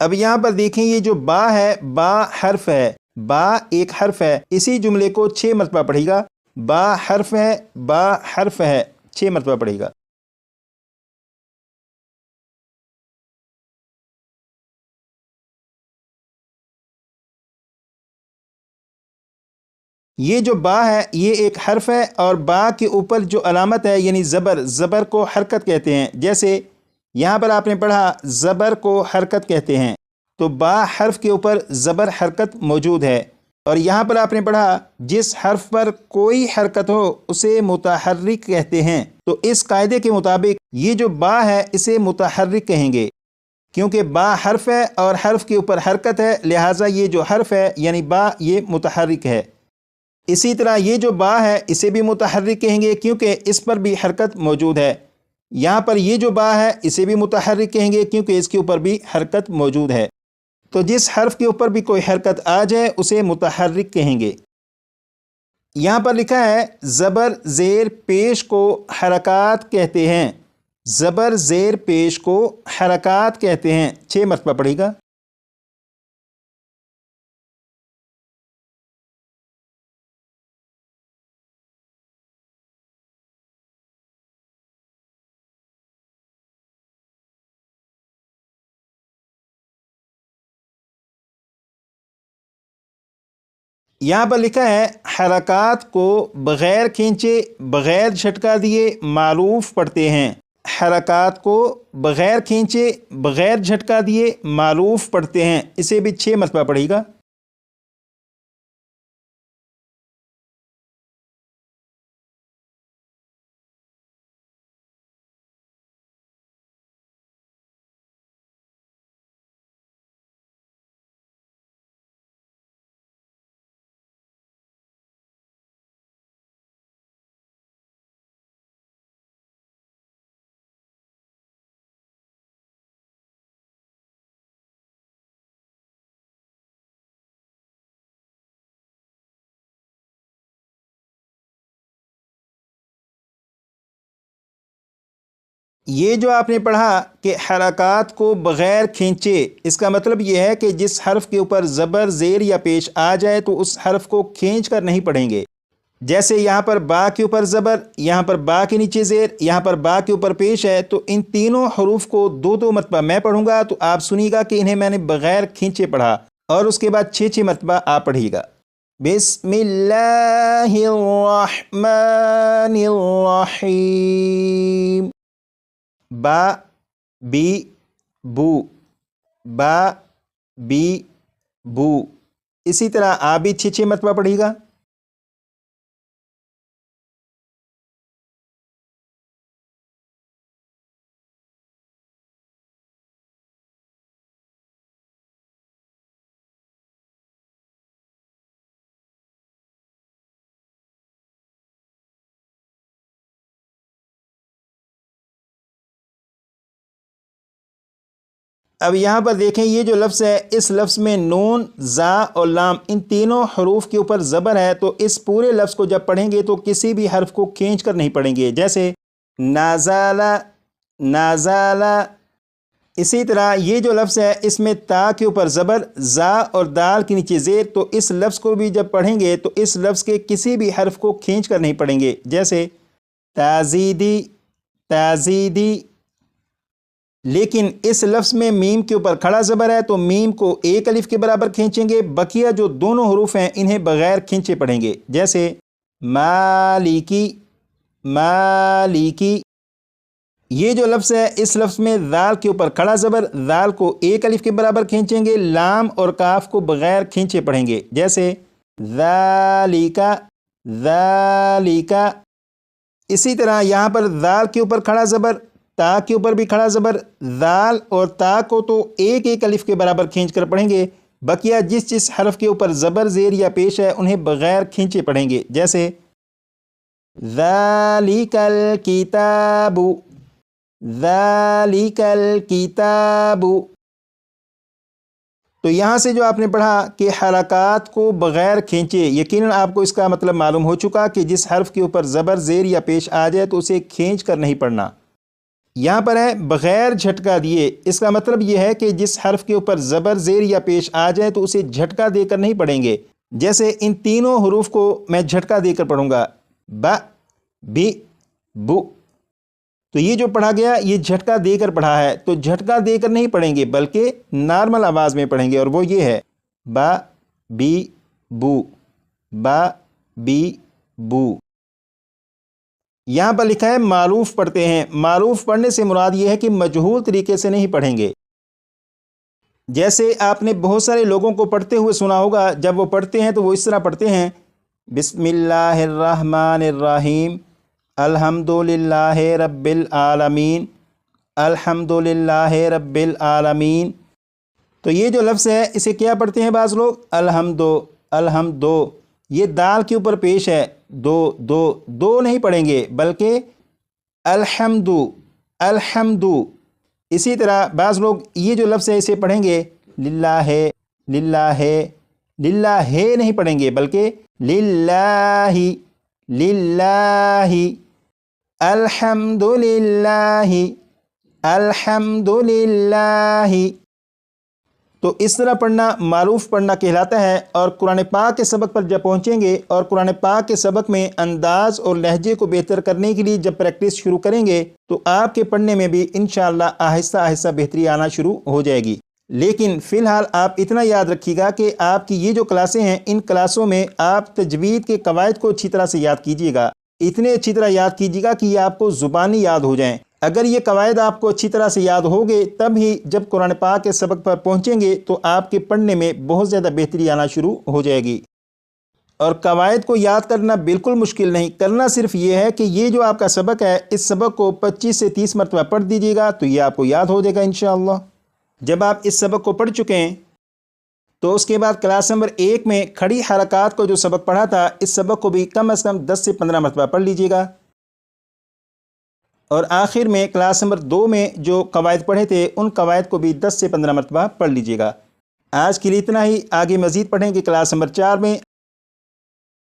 اب یہاں پر دیکھیں یہ جو با ہے، با حرف ہے، با ایک حرف ہے، اسی جملے کو 6 مرتبہ پڑھے گا۔ با حرف ہے، با حرف ہے، 6 مرتبہ پڑھے گا۔ یہ جو با ہے یہ ایک حرف ہے، اور با کے اوپر جو علامت ہے یعنی زبر، زبر کو حرکت کہتے ہیں۔ جیسے یہاں پر آپ نے پڑھا زبر کو حرکت کہتے ہیں، تو با حرف کے اوپر زبر حرکت موجود ہے۔ اور یہاں پر آپ نے پڑھا جس حرف پر کوئی حرکت ہو اسے متحرک کہتے ہیں، تو اس قاعدے کے مطابق یہ جو با ہے اسے متحرک کہیں گے، کیونکہ با حرف ہے اور حرف کے اوپر حرکت ہے، لہٰذا یہ جو حرف ہے یعنی با یہ متحرک ہے۔ اسی طرح یہ جو با ہے اسے بھی متحرک کہیں گے کیونکہ اس پر بھی حرکت موجود ہے۔ یہاں پر یہ جو با ہے اسے بھی متحرک کہیں گے کیونکہ اس کے اوپر بھی حرکت موجود ہے۔ تو جس حرف کے اوپر بھی کوئی حرکت آ جائے اسے متحرک کہیں گے۔ یہاں پر لکھا ہے زبر زیر پیش کو حرکات کہتے ہیں، زبر زیر پیش کو حرکات کہتے ہیں، 6 مرتبہ پڑھے گا۔ یہاں پر لکھا ہے حرکات کو بغیر کھینچے بغیر جھٹکا دیے معروف پڑھتے ہیں، حرکات کو بغیر کھینچے بغیر جھٹکا دیے معروف پڑھتے ہیں، اسے بھی 6 مرتبہ پڑھے گا۔ یہ جو آپ نے پڑھا کہ حرکات کو بغیر کھینچے، اس کا مطلب یہ ہے کہ جس حرف کے اوپر زبر زیر یا پیش آ جائے تو اس حرف کو کھینچ کر نہیں پڑھیں گے۔ جیسے یہاں پر با کے اوپر زبر، یہاں پر با کے نیچے زیر، یہاں پر با کے اوپر پیش ہے، تو ان تینوں حروف کو 2 مرتبہ میں پڑھوں گا تو آپ سنیے گا کہ انہیں میں نے بغیر کھینچے پڑھا، اور اس کے بعد 6 مرتبہ آپ پڑھیے گا۔ بسم اللہ الرحمن الرحیم، با بی بو، با بی بو، اسی طرح آپ بھی 6 مرتبہ پڑھیے گا۔ اب یہاں پر دیکھیں یہ جو لفظ ہے، اس لفظ میں نون، زا اور لام ان تینوں حروف کے اوپر زبر ہے، تو اس پورے لفظ کو جب پڑھیں گے تو کسی بھی حرف کو کھینچ کر نہیں پڑھیں گے۔ جیسے نازالہ، نازالہ۔ اسی طرح یہ جو لفظ ہے اس میں تا کے اوپر زبر، زا اور دال کے نیچے زیر، تو اس لفظ کو بھی جب پڑھیں گے تو اس لفظ کے کسی بھی حرف کو کھینچ کر نہیں پڑھیں گے۔ جیسے تازیدی، تازیدی۔ لیکن اس لفظ میں میم کے اوپر کھڑا زبر ہے تو میم کو ایک الف کے برابر کھینچیں گے، بقیہ جو دونوں حروف ہیں انہیں بغیر کھینچے پڑھیں گے۔ جیسے مالکی، مالکی۔ یہ جو لفظ ہے اس لفظ میں ذال کے اوپر کھڑا زبر، ذال کو ایک الف کے برابر کھینچیں گے، لام اور کاف کو بغیر کھینچے پڑھیں گے۔ جیسے ذالکا، ذالکا۔ اسی طرح یہاں پر ذال کے اوپر کھڑا زبر، تا کے اوپر بھی کھڑا زبر، ذال اور تا کو تو ایک ایک الف کے برابر کھینچ کر پڑھیں گے، بقیہ جس حرف کے اوپر زبر زیر یا پیش ہے انہیں بغیر کھینچے پڑھیں گے۔ جیسے ذالک الکتاب، ذالک الکتاب۔ تو یہاں سے جو آپ نے پڑھا کہ حرکات کو بغیر کھینچے، یقیناً آپ کو اس کا مطلب معلوم ہو چکا کہ جس حرف کے اوپر زبر زیر یا پیش آ جائے تو اسے کھینچ کر نہیں پڑھنا۔ یہاں پر ہے بغیر جھٹکا دیے، اس کا مطلب یہ ہے کہ جس حرف کے اوپر زبر زیر یا پیش آ جائے تو اسے جھٹکا دے کر نہیں پڑھیں گے۔ جیسے ان تینوں حروف کو میں جھٹکا دے کر پڑھوں گا، با، بی، بو، تو یہ جو پڑھا گیا یہ جھٹکا دے کر پڑھا ہے، تو جھٹکا دے کر نہیں پڑھیں گے بلکہ نارمل آواز میں پڑھیں گے، اور وہ یہ ہے با، بی، بو، با، بی، بو۔ یہاں پر لکھا ہے معروف پڑھتے ہیں، معروف پڑھنے سے مراد یہ ہے کہ مجہول طریقے سے نہیں پڑھیں گے۔ جیسے آپ نے بہت سارے لوگوں کو پڑھتے ہوئے سنا ہوگا، جب وہ پڑھتے ہیں تو وہ اس طرح پڑھتے ہیں، بسم اللہ الرحمن الرحیم، الحمد للہ رب العالمین، الحمد للہ رب العالمین۔ تو یہ جو لفظ ہے اسے کیا پڑھتے ہیں بعض لوگ؟ الحمدو، الحمدو، یہ دال کے اوپر پیش ہے، دو دو دو نہیں پڑھیں گے بلکہ الحمدو، الحمدو۔ اسی طرح بعض لوگ یہ جو لفظ ہے اسے پڑھیں گے للہ، للہ، للہ نہیں پڑھیں گے بلکہ للہ، للہ، الحمد للہ، الحمد للہ۔ تو اس طرح پڑھنا معروف پڑھنا کہلاتا ہے۔ اور قرآن پاک کے سبق پر جب پہنچیں گے اور قرآن پاک کے سبق میں انداز اور لہجے کو بہتر کرنے کے لیے جب پریکٹس شروع کریں گے تو آپ کے پڑھنے میں بھی انشاءاللہ آہستہ آہستہ بہتری آنا شروع ہو جائے گی۔ لیکن فی الحال آپ اتنا یاد رکھیے گا کہ آپ کی یہ جو کلاسیں ہیں ان کلاسوں میں آپ تجوید کے قواعد کو اچھی طرح سے یاد کیجیے گا، اتنے اچھی طرح یاد کیجیے گا کہ یہ آپ کو زبانی یاد ہو جائیں۔ اگر یہ قواعد آپ کو اچھی طرح سے یاد ہوگے تب ہی جب قرآن پاک کے سبق پر پہنچیں گے تو آپ کے پڑھنے میں بہت زیادہ بہتری آنا شروع ہو جائے گی۔ اور قواعد کو یاد کرنا بالکل مشکل نہیں، کرنا صرف یہ ہے کہ یہ جو آپ کا سبق ہے اس سبق کو 25 سے 30 مرتبہ پڑھ دیجیے گا تو یہ آپ کو یاد ہو جائے گا انشاءاللہ۔ جب آپ اس سبق کو پڑھ چکے ہیں تو اس کے بعد کلاس نمبر 1 میں کھڑی حرکات کو جو سبق پڑھا تھا اس سبق کو بھی کم از کم 10 سے 15 مرتبہ پڑھ لیجیے گا۔ اور آخر میں کلاس نمبر 2 میں جو قواعد پڑھے تھے ان قواعد کو بھی 10 سے 15 مرتبہ پڑھ لیجیے گا۔ آج کے لیے اتنا ہی، آگے مزید پڑھیں گے کلاس نمبر 4 میں۔